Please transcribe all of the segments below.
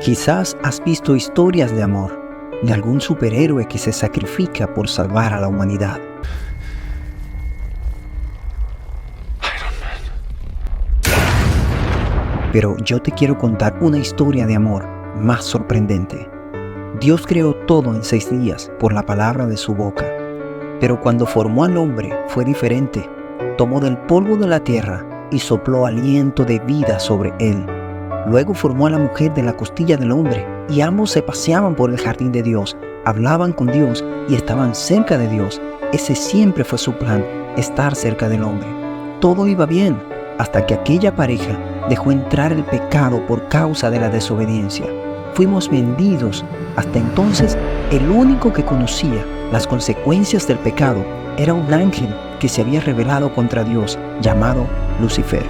Quizás has visto historias de amor, de algún superhéroe que se sacrifica por salvar a la humanidad. Pero yo te quiero contar una historia de amor más sorprendente. Dios creó todo en 6 días por la palabra de su boca. Pero cuando formó al hombre fue diferente. Tomó del polvo de la tierra y sopló aliento de vida sobre él. Luego formó a la mujer de la costilla del hombre, y ambos se paseaban por el jardín de Dios, hablaban con Dios y estaban cerca de Dios. Ese siempre fue su plan, estar cerca del hombre. Todo iba bien, hasta que aquella pareja dejó entrar el pecado por causa de la desobediencia. Fuimos vendidos. Hasta entonces, el único que conocía las consecuencias del pecado era un ángel que se había rebelado contra Dios, llamado Lucifer.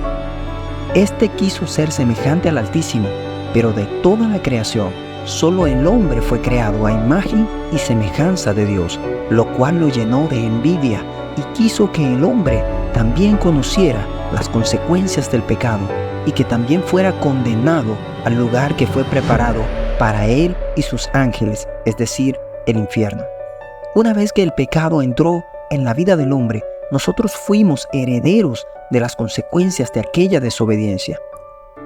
Este quiso ser semejante al Altísimo, pero de toda la creación, solo el hombre fue creado a imagen y semejanza de Dios, lo cual lo llenó de envidia y quiso que el hombre también conociera las consecuencias del pecado y que también fuera condenado al lugar que fue preparado para él y sus ángeles, es decir, el infierno. Una vez que el pecado entró en la vida del hombre, nosotros fuimos herederos de las consecuencias de aquella desobediencia.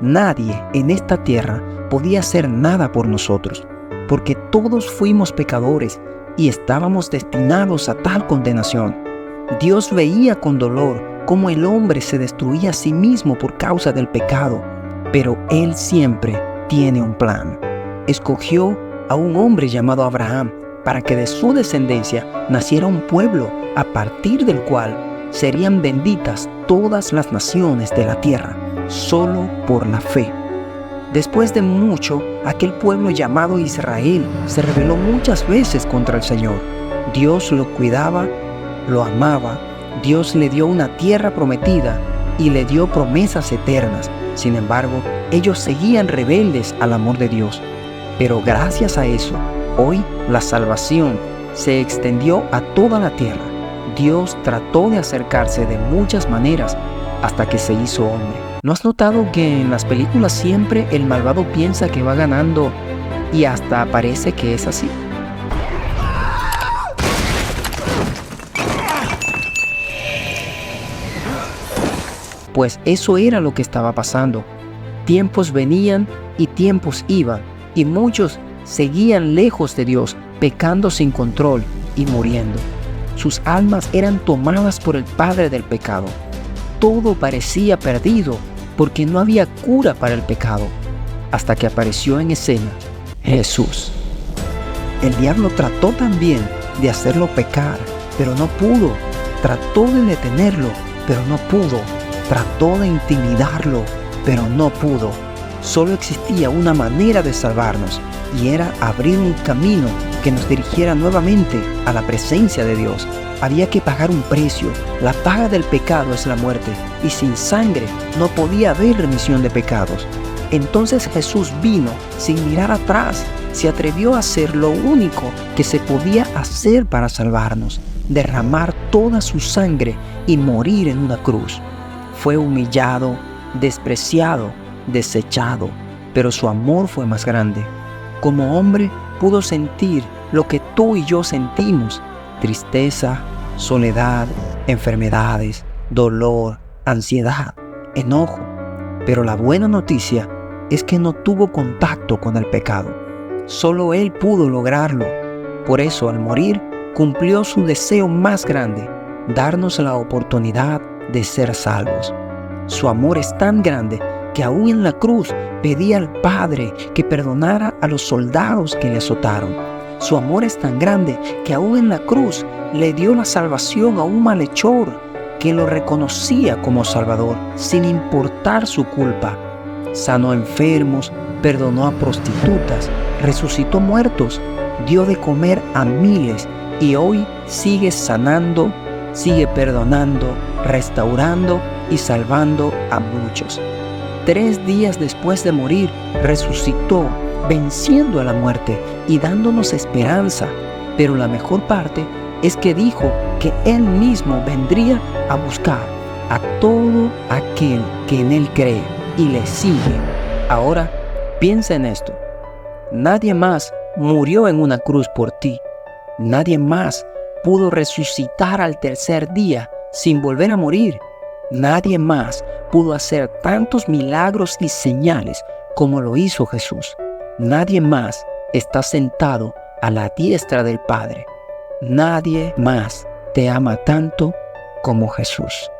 Nadie en esta tierra podía hacer nada por nosotros, porque todos fuimos pecadores y estábamos destinados a tal condenación. Dios veía con dolor cómo el hombre se destruía a sí mismo por causa del pecado, pero Él siempre tiene un plan. Escogió a un hombre llamado Abraham para que de su descendencia naciera un pueblo a partir del cual serían benditas todas las naciones de la tierra, solo por la fe. Después de mucho, aquel pueblo llamado Israel se rebeló muchas veces contra el Señor. Dios lo cuidaba, lo amaba, Dios le dio una tierra prometida y le dio promesas eternas. Sin embargo, ellos seguían rebeldes al amor de Dios. Pero gracias a eso, hoy la salvación se extendió a toda la tierra. Dios trató de acercarse de muchas maneras hasta que se hizo hombre. ¿No has notado que en las películas siempre el malvado piensa que va ganando y hasta parece que es así? Pues eso era lo que estaba pasando. Tiempos venían y tiempos iban, y muchos seguían lejos de Dios, pecando sin control y muriendo. Sus almas eran tomadas por el padre del pecado. Todo parecía perdido porque no había cura para el pecado, hasta que apareció en escena Jesús. El diablo trató también de hacerlo pecar, pero no pudo. Trató de detenerlo, pero no pudo. Trató de intimidarlo, pero no pudo. Solo existía una manera de salvarnos, y era abrir un camino que nos dirigiera nuevamente a la presencia de Dios. Había que pagar un precio. La paga del pecado es la muerte, y sin sangre no podía haber remisión de pecados. Entonces Jesús vino sin mirar atrás. Se atrevió a hacer lo único que se podía hacer para salvarnos: derramar toda su sangre y morir en una cruz. Fue humillado, despreciado, desechado, pero su amor fue más grande. Como hombre pudo sentir lo que tú y yo sentimos: tristeza, soledad, enfermedades, dolor, ansiedad, enojo. Pero la buena noticia es que no tuvo contacto con el pecado. Solo Él pudo lograrlo. Por eso, al morir, cumplió su deseo más grande: darnos la oportunidad de ser salvos. Su amor es tan grande que aún en la cruz pedía al Padre que perdonara a los soldados que le azotaron. Su amor es tan grande que aún en la cruz le dio la salvación a un malhechor que lo reconocía como Salvador, sin importar su culpa. Sanó enfermos, perdonó a prostitutas, resucitó muertos, dio de comer a miles, y hoy sigue sanando, sigue perdonando, restaurando y salvando a muchos. 3 días después de morir, resucitó, venciendo a la muerte y dándonos esperanza. Pero la mejor parte es que dijo que Él mismo vendría a buscar a todo aquel que en Él cree y le sigue. Ahora, piensa en esto. Nadie más murió en una cruz por ti. Nadie más pudo resucitar al tercer día sin volver a morir. Nadie más pudo hacer tantos milagros y señales como lo hizo Jesús. Nadie más está sentado a la diestra del Padre. Nadie más te ama tanto como Jesús.